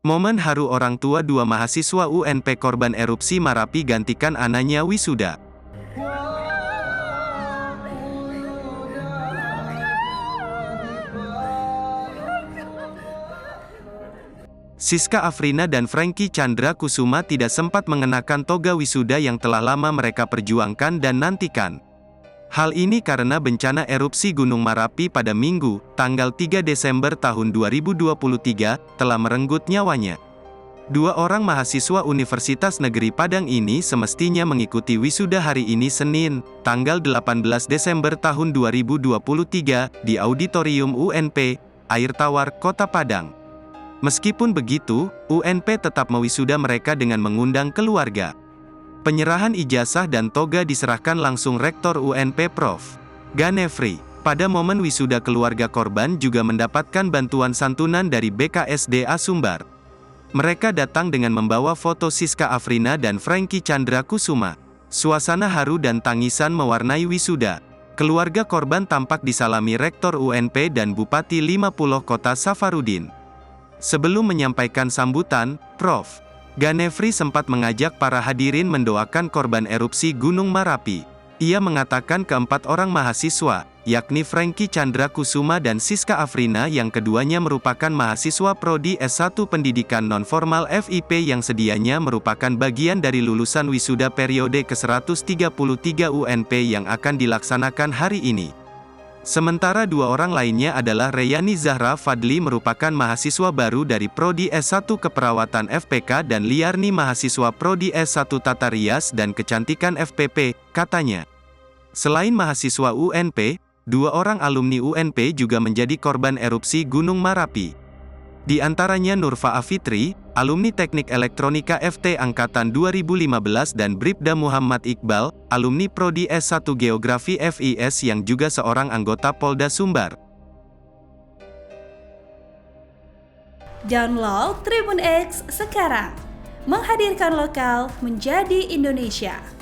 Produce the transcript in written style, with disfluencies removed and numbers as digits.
Momen haru orang tua dua mahasiswa UNP korban erupsi Marapi gantikan anaknya wisuda. Siska Afrina dan Franky Chandra Kusuma tidak sempat mengenakan toga wisuda yang telah lama mereka perjuangkan dan nantikan. Hal ini karena bencana erupsi Gunung Marapi pada Minggu, tanggal 3 Desember tahun 2023, telah merenggut nyawanya. Dua orang mahasiswa Universitas Negeri Padang ini semestinya mengikuti wisuda hari ini Senin, tanggal 18 Desember tahun 2023, di Auditorium UNP, Air Tawar, Kota Padang. Meskipun begitu, UNP tetap mewisuda mereka dengan mengundang keluarga. Penyerahan ijazah dan toga diserahkan langsung Rektor UNP Prof. Ganefri. Pada momen wisuda keluarga korban juga mendapatkan bantuan santunan dari BKSDA Sumbar. Mereka datang dengan membawa foto Siska Afrina dan Franky Chandra Kusuma. Suasana haru dan tangisan mewarnai wisuda. Keluarga korban tampak disalami Rektor UNP dan Bupati 50 Kota Safarudin. Sebelum menyampaikan sambutan, Prof. Ganefri sempat mengajak para hadirin mendoakan korban erupsi Gunung Marapi. Ia mengatakan keempat orang mahasiswa, yakni Franky Chandra Kusuma dan Siska Afrina yang keduanya merupakan mahasiswa Prodi S1 Pendidikan Nonformal FIP yang sedianya merupakan bagian dari lulusan wisuda periode ke-133 UNP yang akan dilaksanakan hari ini. Sementara dua orang lainnya adalah Reyani Zahra Fadli merupakan mahasiswa baru dari Prodi S1 Keperawatan FPK dan Liarni mahasiswa Prodi S1 Tata Rias dan Kecantikan FPP, katanya. Selain mahasiswa UNP, dua orang alumni UNP juga menjadi korban erupsi Gunung Marapi. Di antaranya Nurfa Afitri, alumni Teknik Elektronika FT Angkatan 2015 dan Bribda Muhammad Iqbal, alumni Prodi S1 Geografi FIS yang juga seorang anggota Polda Sumbar. Download Tribun X sekarang, menghadirkan lokal menjadi Indonesia.